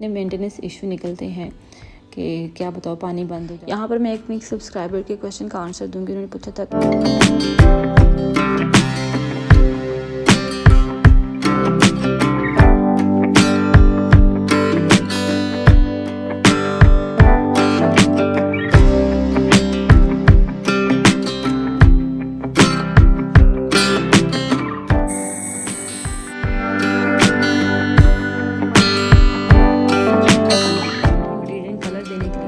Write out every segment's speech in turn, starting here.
ने maintenance issue निकलते हैं कि क्या बताओ पानी बंद हो जाए। यहाँ पर मैं एक सब्सक्राइबर के क्वेश्चन का आंसर दूंगी। उन्होंने पूछा था ग्रेडियंट कलर देने के लिए।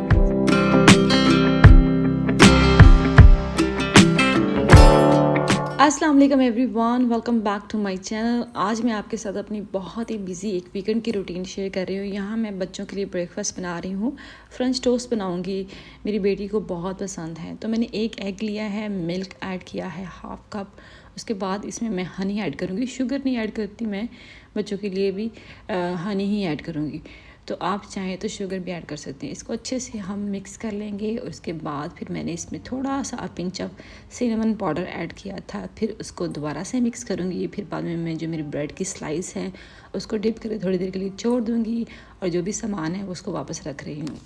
अस्सलाम वालेकुम everyone, welcome back to my channel. आज मैं आपके साथ अपनी बहुत ही बिजी एक वीकेंड की रूटीन शेयर कर रही हूँ। यहाँ मैं बच्चों के लिए ब्रेकफास्ट बना रही हूँ। फ्रेंच टोस्ट बनाऊँगी, मेरी बेटी को बहुत पसंद है। तो मैंने एक एग लिया है, मिल्क ऐड किया है हाफ कप। उसके बाद इसमें मैं हनी ऐड करूँगी। शुगर नहीं ऐड करती मैं, बच्चों के लिए भी हनी ही ऐड करूँगी। तो आप चाहें तो शुगर भी ऐड कर सकते हैं। इसको अच्छे से हम मिक्स कर लेंगे। और उसके बाद फिर मैंने इसमें थोड़ा सा pinch of cinnamon powder add किया था। फिर उसको दोबारा से मिक्स करूँगी। फिर बाद में मैं जो मेरी ब्रेड की स्लाइस है उसको डिप करके थोड़ी देर के लिए छोड़ दूँगी। और जो भी सामान है उसको वापस रख रही हूँ।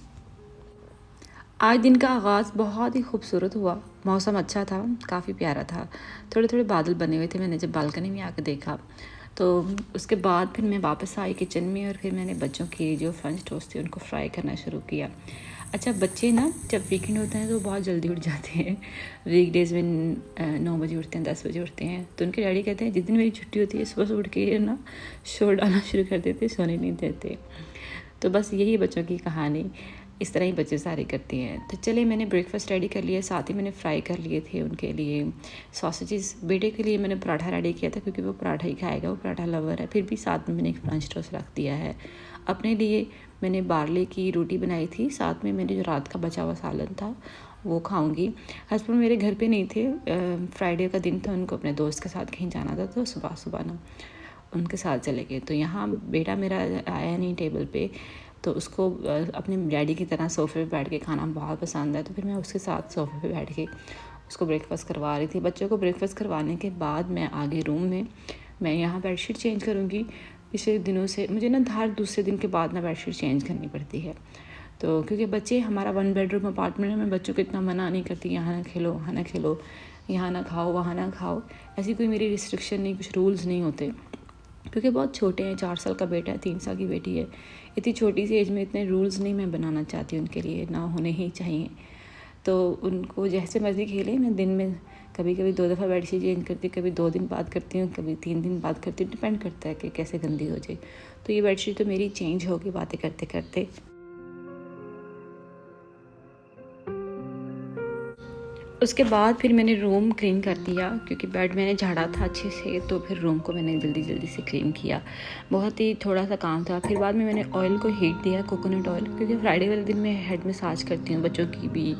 आज दिन का आगाज़ बहुत ही खूबसूरत हुआ। मौसम अच्छा था, काफ़ी प्यारा था। थोड़े थोड़े बादल बने हुए थे। मैंने जब बालकनी में आकर देखा तो उसके बाद फिर मैं वापस आई किचन में। और फिर मैंने बच्चों की जो फ्रेंच टोस्ट थी उनको फ्राई करना शुरू किया। अच्छा, बच्चे ना जब वीकेंड होते हैं तो बहुत जल्दी उठ जाते हैं। वीकडेज़ में 9 बजे उठते हैं, 10 बजे उठते हैं। तो उनके डैडी कहते हैं जिस दिन मेरी छुट्टी होती है सुबह से उठ के ना शोर डालना शुरू कर देते, सोने नहीं देते। तो बस यही बच्चों की कहानी, इस तरह ही बच्चे सारे करते हैं। तो चले, मैंने ब्रेकफास्ट रेडी कर लिया, साथ ही मैंने फ्राई कर लिए थे उनके लिए सॉसेजेस। बेटे के लिए मैंने पराठा रेडी किया था क्योंकि वो पराठा ही खाएगा, वो पराठा लवर है। फिर भी साथ में मैंने एक फ्रेंच टोस्ट रख दिया है। अपने लिए मैंने बार्ले की रोटी बनाई थी, साथ में मैंने जो रात का बचा हुआ सालन था वो खाऊंगी। हस्बैंड मेरे घर पे नहीं थे, फ्राइडे का दिन था, उनको अपने दोस्त के साथ कहीं जाना था। तो सुबह सुबह ना उनके साथ चले गए। तो यहाँ बेटा मेरा आया नहीं टेबल पे, तो उसको अपने डैडी की तरह सोफ़े पे बैठ के खाना बहुत पसंद है। तो फिर मैं उसके साथ सोफ़े पे बैठ के उसको ब्रेकफास्ट करवा रही थी। बच्चों को ब्रेकफास्ट करवाने के बाद मैं आगे रूम में, मैं यहाँ बेडशीट चेंज करूँगी। पिछले दिनों से मुझे ना हर दूसरे दिन के बाद ना बेडशीट चेंज करनी पड़ती है। तो क्योंकि बच्चे, हमारा 1 बेडरूम अपार्टमेंट है, मैं बच्चों को इतना मना नहीं करती यहाँ ना खेलो, वहाँ ना खेलो, यहाँ ना खाओ, वहाँ ना खाओ। ऐसी कोई मेरी रिस्ट्रिक्शन नहीं, कुछ रूल्स नहीं होते। क्योंकि बहुत छोटे हैं, 4 साल का बेटा है, 3 साल की बेटी है। इतनी छोटी सी एज में इतने रूल्स नहीं मैं बनाना चाहती, उनके लिए ना होने ही चाहिए। तो उनको जैसे मर्ज़ी खेलें। मैं दिन में कभी कभी 2 दफ़ा बेडशीट चेंज करती हूँ, कभी 2 दिन बाद करती हूँ, कभी 3 दिन बाद करती हूँ। डिपेंड करता है कि कैसे गंदी हो जाए। तो ये बेडशीट तो मेरी चेंज होगी बातें करते करते। उसके बाद फिर मैंने रूम क्लीन कर दिया क्योंकि बेड मैंने झाड़ा था अच्छे से। तो फिर रूम को मैंने जल्दी जल्दी से क्लीन किया। बहुत ही थोड़ा सा काम था। फिर बाद में मैंने ऑयल को हीट दिया, कोकोनट ऑयल, क्योंकि फ्राइडे वाले दिन मैं हेड मसाज करती हूँ बच्चों की भी,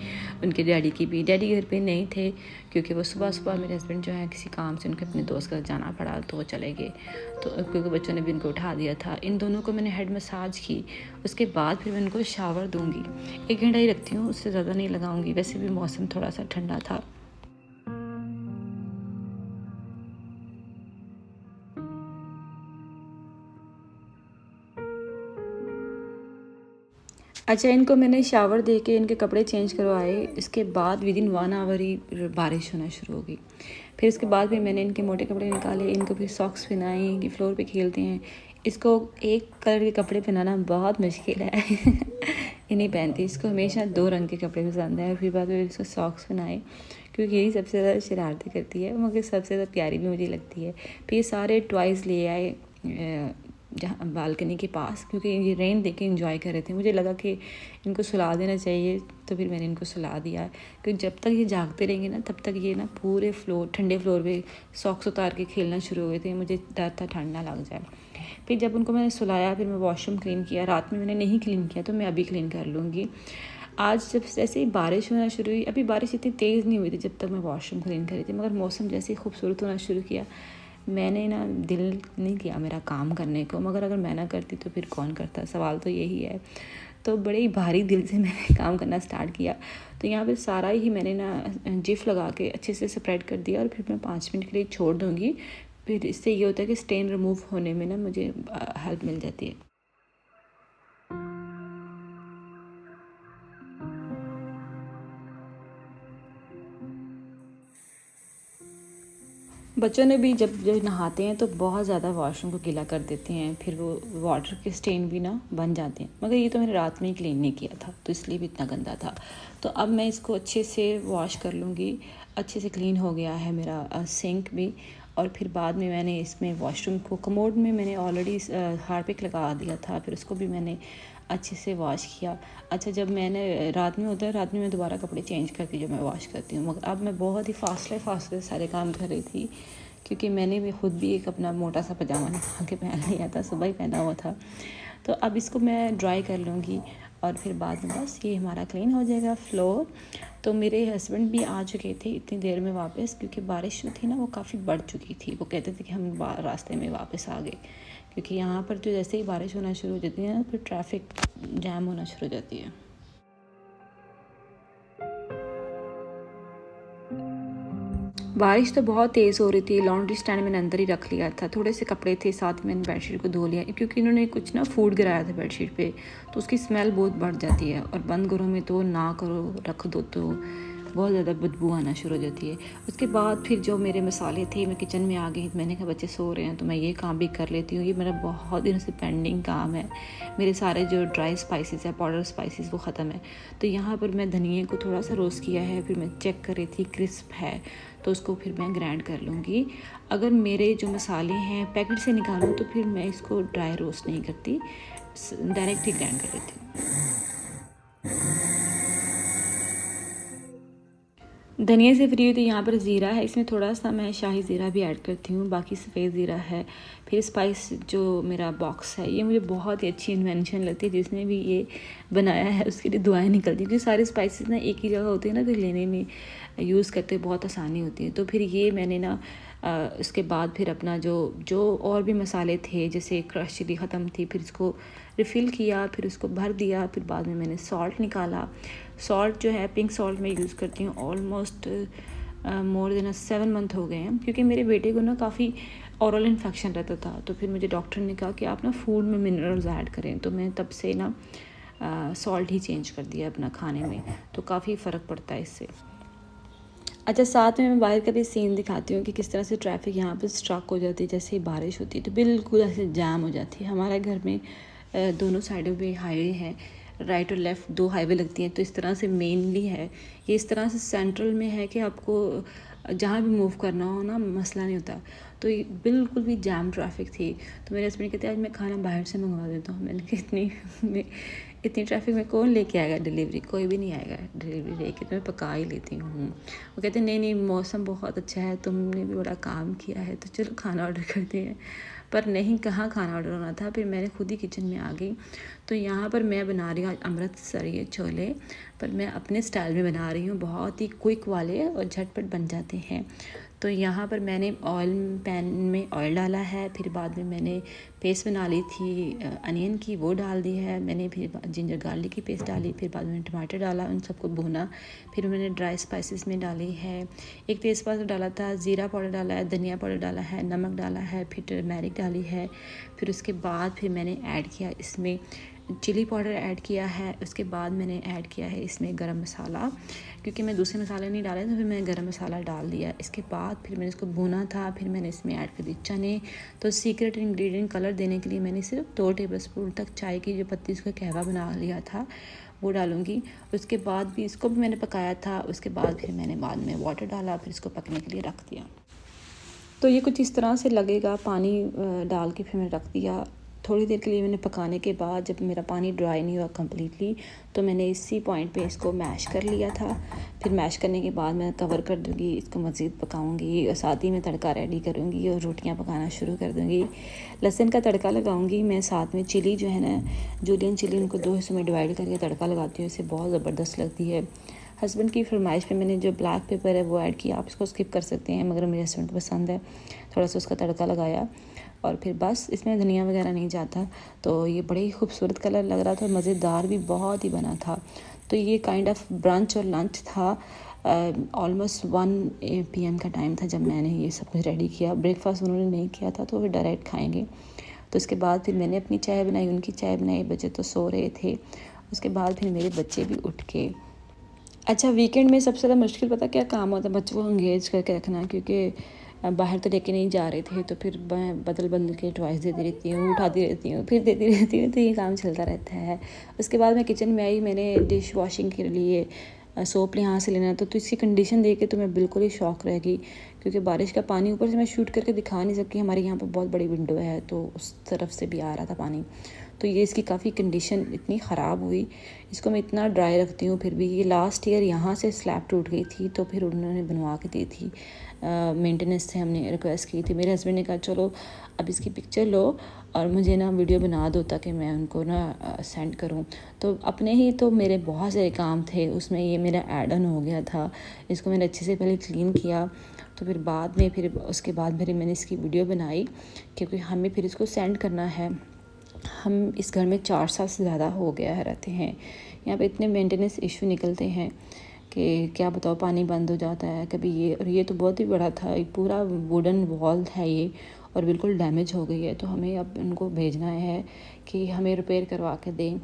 उनके डैडी की भी। डैडी घर पे नहीं थे क्योंकि वो सुबह सुबह मेरे हस्बैंड जो है किसी काम से उनके अपने दोस्त का जाना पड़ा, तो वो चले गए। तो क्योंकि बच्चों ने भी उनको उठा दिया था। इन दोनों को मैंने हेड मसाज की। उसके बाद फिर मैं उनको शावर दूँगी। 1 घंटा ही रखती हूँ, उससे ज़्यादा नहीं लगाऊंगी। वैसे भी मौसम थोड़ा सा ठंडा था। अच्छा, इनको मैंने शावर दे के इनके कपड़े चेंज करवाए। इसके बाद विदिन 1 आवर ही बारिश होना शुरू हो गई। फिर उसके बाद फिर मैंने इनके मोटे कपड़े निकाले, इनको फिर सॉक्स पहनाए कि फ्लोर पे खेलते हैं। इसको एक कलर के कपड़े पहनाना बहुत मुश्किल है। ये नहीं पहनती, इसको हमेशा 2 रंग के कपड़े पसंद है। फिर बाद में इसको सॉक्स पहनाए क्योंकि यही सबसे ज़्यादा शरारती करती है, मगर सबसे ज़्यादा प्यारी भी मुझे लगती है। फिर ये सारे टॉयज़ ले आए जहाँ बालकनी के पास, क्योंकि ये रेन देख के इंजॉय कर रहे थे। मुझे लगा कि इनको सुला देना चाहिए, तो फिर मैंने इनको सुला दिया। क्योंकि जब तक ये जागते रहेंगे ना तब तक ये ना पूरे फ्लोर, ठंडे फ्लोर पे सॉक्स उतार के खेलना शुरू हो गए थे। मुझे डर था ठंड ना लग जाए। फिर जब उनको मैंने सुलाया, फिर मैं वॉशरूम क्लीन किया। रात में मैंने नहीं क्लीन किया, तो मैं अभी क्लीन कर लूँगी। आज जब जैसे ही बारिश होना शुरू हुई, अभी बारिश इतनी तेज़ नहीं हुई थी जब तक मैं वॉशरूम क्लीन कर रही थी, मगर मौसम जैसे ही खूबसूरत होना शुरू किया, मैंने ना दिल नहीं किया मेरा काम करने को। मगर अगर मैं ना करती तो फिर कौन करता, सवाल तो यही है। तो बड़े ही भारी दिल से मैंने काम करना स्टार्ट किया। तो यहाँ पे सारा ही मैंने ना जिफ लगा के अच्छे से स्प्रेड कर दिया। और फिर मैं 5 मिनट के लिए छोड़ दूँगी। फिर इससे ये होता है कि स्टेन रिमूव होने में ना मुझे हेल्प मिल जाती है। बच्चों ने भी जब नहाते हैं तो बहुत ज़्यादा वॉशरूम को गीला कर देते हैं, फिर वो वाटर के स्टेन भी ना बन जाते हैं। मगर ये तो मैंने रात में ही क्लीन नहीं किया था, तो इसलिए भी इतना गंदा था। तो अब मैं इसको अच्छे से वॉश कर लूँगी। अच्छे से क्लीन हो गया है मेरा सिंक भी। और फिर बाद में मैंने इसमें वॉशरूम को कमोड में मैंने ऑलरेडी हार्पिक लगा दिया था, फिर उसको भी मैंने अच्छे से वॉश किया। अच्छा, जब मैंने रात में होता है, रात में मैं दोबारा कपड़े चेंज करती हूँ जब मैं वॉश करती हूँ। मगर अब मैं बहुत ही फास्टली सारे काम कर रही थी, क्योंकि मैंने भी खुद भी एक अपना मोटा सा पजामा निकाल के पहन लिया था, सुबह ही पहना हुआ था। तो अब इसको मैं ड्राई कर लूँगी और फिर बाद में बस ये हमारा क्लीन हो जाएगा फ्लोर। तो मेरे हस्बैंड भी आ चुके थे इतनी देर में वापस, क्योंकि बारिश जो थी ना वो काफ़ी बढ़ चुकी थी। वो कहते थे कि हम रास्ते में वापस आ गए, क्योंकि यहाँ पर जो जैसे ही बारिश होना शुरू हो जाती है ना, फिर ट्रैफिक जैम होना शुरू हो जाती है। बारिश तो बहुत तेज़ हो रही थी। लॉन्ड्री स्टैंड मैंने अंदर ही रख लिया था। थोड़े से कपड़े थे साथ में, मैंने बेडशीट को धो लिया, क्योंकि इन्होंने कुछ ना फूड गिराया था बेडशीट पे, तो उसकी स्मेल बहुत बढ़ जाती है। और बंद घरों में तो ना करो, रख दो तो बहुत ज़्यादा बदबू आना शुरू हो जाती है। उसके बाद फिर जो मेरे मसाले थे, मैं किचन में आ गई। मैंने कहा बच्चे सो रहे हैं तो मैं ये काम भी कर लेती हूँ। ये मेरा बहुत दिनों से पेंडिंग काम है। मेरे सारे जो ड्राई स्पाइसेस है, पाउडर स्पाइसेस, वो ख़त्म है। तो यहाँ पर मैं धनिया को थोड़ा सा रोस्ट किया है, फिर मैं चेक कर रही थी क्रिस्प है तो उसको फिर मैं ग्राइंड कर लूँगी। अगर मेरे जो मसाले हैं पैकेट से निकालूँ तो फिर मैं इसको ड्राई रोस्ट नहीं करती, डायरेक्ट ही ग्राइंड कर देती हूँ। धनिया से फ्री हुई तो यहाँ पर ज़ीरा है, इसमें थोड़ा सा मैं शाही ज़ीरा भी ऐड करती हूँ, बाकी सफ़ेद ज़ीरा है। फिर स्पाइस जो मेरा बॉक्स है, ये मुझे बहुत ही अच्छी इन्वेंशन लगती है। जिसने भी ये बनाया है उसके लिए दुआएं निकलती हैं, क्योंकि सारे स्पाइसेस ना एक ही जगह होते हैं ना, तो लेने में यूज़ करते बहुत आसानी होती है। तो फिर ये मैंने ना उसके बाद फिर अपना जो और भी मसाले थे, जैसे क्रश चिली ख़त्म थी, फिर इसको रिफ़िल किया, फिर उसको भर दिया। फिर बाद में मैंने सॉल्ट निकाला। सॉल्ट जो है पिंक सॉल्ट मैं यूज़ करती हूँ। ऑलमोस्ट मोर देन 7 मंथ हो गए हैं, क्योंकि मेरे बेटे को ना काफ़ी ओरल इन्फेक्शन रहता था। तो फिर मुझे डॉक्टर ने कहा कि आप ना फूड में मिनरल्स ऐड करें, तो मैं तब से ना सॉल्ट ही चेंज कर दिया अपना खाने में, तो काफ़ी फ़र्क पड़ता है इससे। अच्छा, साथ में मैं बाहर का भी सीन दिखाती हूँ कि किस तरह से ट्रैफिक यहाँ पर स्ट्रक हो जाती है। जैसे ही बारिश होती है तो बिल्कुल ऐसे जाम हो जाती है। हमारे घर में दोनों साइडों पे हाईवे है, राइट और लेफ़्ट 2 हाईवे लगती हैं। तो इस तरह से मेनली है ये, इस तरह से सेंट्रल में है कि आपको जहाँ भी मूव करना हो ना, मसला नहीं होता। तो ये बिल्कुल भी जाम ट्रैफिक थी। तो मेरे हस्बैंड कहते आज मैं खाना बाहर से मंगवा देता हूँ। मैंने कहा इतनी ट्रैफिक में कौन लेके आएगा डिलीवरी, कोई भी नहीं आएगा डिलीवरी लेके, तो मैं पका ही लेती हूँ। वो कहते नहीं नहीं, मौसम बहुत अच्छा है, तुमने भी बड़ा काम किया है, तो चलो खाना ऑर्डर करते हैं। पर नहीं, कहाँ खाना ऑर्डर होना था, फिर मैंने खुद ही किचन में आ गई। तो यहाँ पर मैं बना रही हूँ अमृतसरी छोले, पर मैं अपने स्टाइल में बना रही हूँ, बहुत ही क्विक वाले और झटपट बन जाते हैं। तो यहाँ पर मैंने पैन में ऑयल डाला है, फिर बाद में मैंने पेस्ट बना ली थी अनियन की, वो डाल दी है मैंने, फिर जिंजर गार्लिक की पेस्ट डाली, फिर बाद में टमाटर डाला, उन सबको भुना। फिर मैंने ड्राई स्पाइसेस में डाली है, एक तेज़पात डाला था, ज़ीरा पाउडर डाला है, धनिया पाउडर डाला है, नमक डाला है, फिर टर्मेरिक डाली है। फिर उसके बाद फिर मैंने ऐड किया इसमें चिली पाउडर ऐड किया है। उसके बाद मैंने ऐड किया है इसमें गरम मसाला, क्योंकि मैं दूसरे मसाले नहीं डाले, तो फिर मैंने गरम मसाला डाल दिया। इसके बाद फिर मैंने इसको भुना था, फिर मैंने इसमें ऐड कर दी चने। तो सीक्रेट इंग्रेडिएंट कलर देने के लिए मैंने सिर्फ 2 टेबलस्पून तक चाय की जो पत्ती, उसका कहवा बना लिया था, वो डालूँगी। उसके बाद भी इसको भी मैंने पकाया था। उसके बाद फिर मैंने बाद में वाटर डाला, फिर इसको पकने के लिए रख दिया। तो ये कुछ इस तरह से लगेगा, पानी डाल के फिर मैंने रख दिया। थोड़ी देर के लिए मैंने पकाने के बाद जब मेरा पानी ड्राई नहीं हुआ कम्प्लीटली, तो मैंने इसी पॉइंट पे इसको मैश कर लिया था। फिर मैश करने के बाद मैं कवर कर दूँगी, इसको मज़ीद पकाऊँगी और साथ ही मैं तड़का रेडी करूँगी और रोटियां पकाना शुरू कर दूँगी। लहसुन का तड़का लगाऊँगी मैं, साथ में चिली जो है ना, जूलियन चिली, उनको 2 हिस्सों में डिवाइड करके तड़का लगाती हूँ, इससे बहुत ज़बरदस्त लगती है। हस्बैंड की फरमाइश पे मैंने जो ब्लैक पेपर है वो ऐड किया, आप इसको स्किप कर सकते हैं, मगर मेरे हस्बैंड को पसंद है। थोड़ा सा उसका तड़का लगाया और फिर बस, इसमें धनिया वगैरह नहीं जाता। तो ये बड़े ही खूबसूरत कलर लग रहा था, मज़ेदार भी बहुत ही बना था। तो ये काइंड ऑफ ब्रंच और लंच था। ऑलमोस्ट 1 PM का टाइम था जब मैंने ये सब कुछ रेडी किया। ब्रेकफास्ट उन्होंने नहीं किया था, तो वो डायरेक्ट खाएंगे। तो उसके बाद फिर मैंने अपनी चाय बनाई, उनकी चाय बनाई, बच्चे तो सो रहे थे। उसके बाद फिर मेरे बच्चे भी उठ के। अच्छा, वीकेंड में सबसे ज़्यादा मुश्किल पता क्या काम होता है, बच्चों को एंगेज करके रखना, क्योंकि बाहर तो लेके नहीं जा रहे थे, तो फिर मैं बदल बदल के टॉयज़ देती रहती हूँ, उठाती रहती हूँ, फिर देती रहती हूँ, तो ये काम चलता रहता है। उसके बाद मैं किचन में आई, मैंने डिश वॉशिंग के लिए सोप यहाँ से लेना था, तो इसकी कंडीशन देख के तो मैं बिल्कुल ही शॉक रह गई, क्योंकि बारिश का पानी ऊपर से मैं शूट करके दिखा नहीं सकती। हमारे यहाँ पर बहुत बड़ी विंडो है, तो उस तरफ से भी आ रहा था पानी। तो ये इसकी काफ़ी कंडीशन इतनी ख़राब हुई। इसको मैं इतना ड्राई रखती हूँ, फिर भी ये लास्ट ईयर यहाँ से स्लैब टूट गई थी, तो फिर उन्होंने बनवा के दी थी। मेंटेनेंस से हमने रिक्वेस्ट की थी। मेरे हस्बैंड ने कहा चलो अब इसकी पिक्चर लो और मुझे ना वीडियो बना दो, ताकि मैं उनको ना सेंड करूं। तो अपने ही तो मेरे बहुत सारे काम थे, उसमें ये मेरा ऐड ऑन हो गया था। इसको मैंने अच्छे से पहले क्लीन किया, तो फिर बाद में फिर उसके बाद मैंने इसकी वीडियो बनाई, क्योंकि हमें फिर इसको सेंड करना है। हम इस घर में 4 साल से ज़्यादा हो गया है रहते हैं। यहाँ पे इतने मेंटेनेंस इशू निकलते हैं कि क्या बताओ, पानी बंद हो जाता है कभी ये, और ये तो बहुत ही बड़ा था, एक पूरा वुडन वॉल है ये, और बिल्कुल डैमेज हो गई है। तो हमें अब उनको भेजना है कि हमें रिपेयर करवा के दें।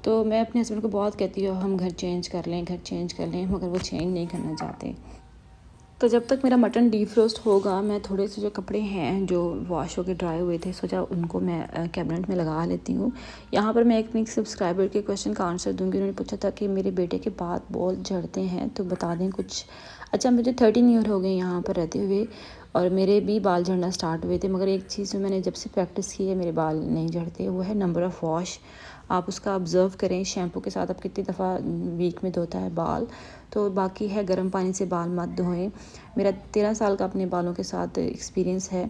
तो मैं अपने हस्बैंड को बहुत कहती हूँ हम घर चेंज कर लें, घर चेंज कर लें, मगर वो चेंज नहीं करना चाहते। तो जब तक मेरा मटन डीफ्रोस्ट होगा, मैं थोड़े से जो कपड़े हैं जो वॉश होकर ड्राई हुए थे, सोचा उनको मैं कैबिनेट में लगा लेती हूँ। यहाँ पर मैं एक सब्सक्राइबर के क्वेश्चन का आंसर दूंगी। उन्होंने पूछा था कि मेरे बेटे के बाल बहुत झड़ते हैं, तो बता दें कुछ। अच्छा, मुझे 13 ईयर हो गए यहाँ पर रहते हुए, और मेरे भी बाल झड़ना स्टार्ट हुए थे, मगर एक चीज़ जो मैंने जब से प्रैक्टिस की है मेरे बाल नहीं झड़ते, वो है नंबर ऑफ़ वॉश। आप उसका ऑब्ज़र्व करें, शैम्पू के साथ आप कितनी दफ़ा वीक में धोता है बाल। तो बाकी है गर्म पानी से बाल मत धोएं। मेरा 13 साल का अपने बालों के साथ एक्सपीरियंस है,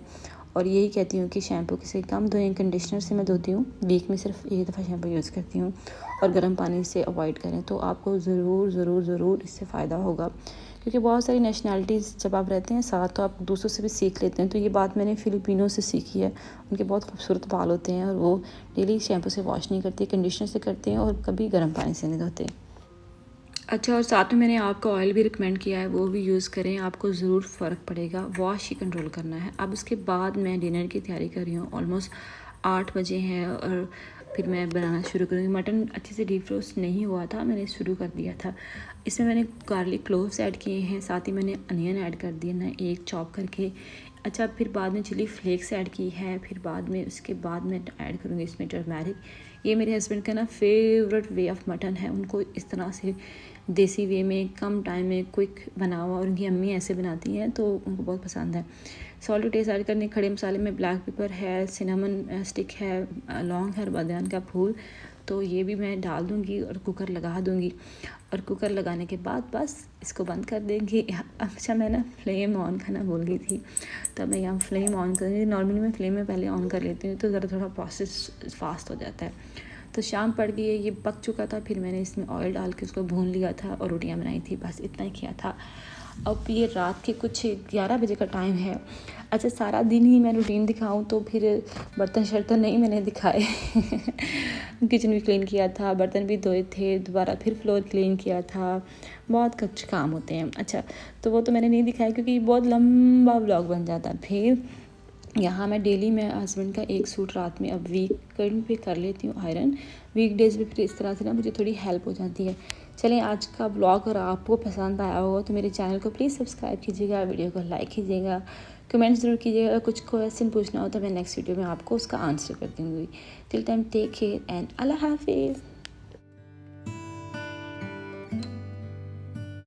और यही कहती हूँ कि शैम्पू से कम धोएं, कंडीशनर से मैं धोती हूँ, वीक में सिर्फ एक दफ़ा शैम्पू यूज़ करती हूँ, और गर्म पानी से अवॉइड करें। तो आपको ज़रूर इससे फ़ायदा होगा, क्योंकि बहुत सारी नेशनैलिटीज़ जब आप रहते हैं साथ, तो आप दूसरों से भी सीख लेते हैं। तो ये बात मैंने फ़िलिपिनो से सीखी है। उनके बहुत खूबसूरत बाल होते हैं, और वो डेली शैम्पू से वॉश नहीं करते, कंडीशनर से करते हैं, और कभी गर्म पानी से नहीं धोते। अच्छा, और साथ में मैंने आपको ऑयल भी रिकमेंड किया है, वो भी यूज़ करें, आपको ज़रूर फ़र्क पड़ेगा। वॉश ही कंट्रोल करना है। अब उसके बाद मैं डिनर की तैयारी कर रही हूँ। ऑलमोस्ट 8 बजे हैं, और फिर मैं बनाना शुरू करूँगी। मटन अच्छे से डीफ्रोस्ट नहीं हुआ था, मैंने शुरू कर दिया था। इसमें मैंने गार्लिक क्लोव्स ऐड किए हैं, साथ ही मैंने अनियन ऐड कर दिया ना, एक चॉप करके। अच्छा, फिर बाद में चिली फ्लेक्स ऐड की है, फिर बाद में उसके बाद मैं ऐड करूँगी इसमें टर्मेरिक। ये मेरे हस्बैंड का ना फेवरेट वे ऑफ मटन है। उनको इस तरह से देसी वे में कम टाइम में क्विक बना हुआ, और उनकी अम्मी ऐसे बनाती हैं, तो उनको बहुत पसंद है। सॉल्ट टू टेस्ट ऐड करने, खड़े मसाले में ब्लैक पेपर है, सिनेमन स्टिक है, लौंग है, और बादियान का फूल, तो ये भी मैं डाल दूँगी और कुकर लगा दूँगी। और कुकर लगाने के बाद बस इसको बंद कर देंगे। अच्छा, मैं ना फ्लेम ऑन करना भूल गई थी, तब मैं यहाँ फ्लेम ऑन करूँगी। नॉर्मली मैं फ्लेम में पहले ऑन कर लेती हूँ, तो ज़रा थोड़ा प्रोसेस फास्ट हो जाता है। तो शाम पड़ गई है, ये पक चुका था, फिर मैंने इसमें ऑयल डाल के उसको भून लिया था, और रोटियां बनाई थी, बस इतना ही किया था। अब ये रात के कुछ 11 बजे का टाइम है। अच्छा, सारा दिन ही मैं रूटीन दिखाऊं तो फिर बर्तन शर्तन नहीं मैंने दिखाए। किचन भी क्लीन किया था, बर्तन भी धोए थे, दोबारा फिर फ्लोर क्लीन किया था, बहुत कुछ काम होते हैं। अच्छा, तो वो तो मैंने नहीं दिखाया, क्योंकि बहुत लंबा व्लॉग बन जाता। फिर यहाँ मैं डेली मैं हस्बैंड का एक सूट रात में अब वीकेंड पे कर लेती हूँ आयरन। वीकडेज़ पे फिर इस तरह से ना मुझे थोड़ी हेल्प हो जाती है। चलें, आज का ब्लॉग अगर आपको पसंद आया होगा तो मेरे चैनल को प्लीज़ सब्सक्राइब कीजिएगा, वीडियो को लाइक कीजिएगा, कमेंट ज़रूर कीजिएगा। कुछ क्वेश्चन पूछना हो तो मैं नेक्स्ट वीडियो में आपको उसका आंसर कर दूँगी। Till time take care and अल्लाह हाफिज़।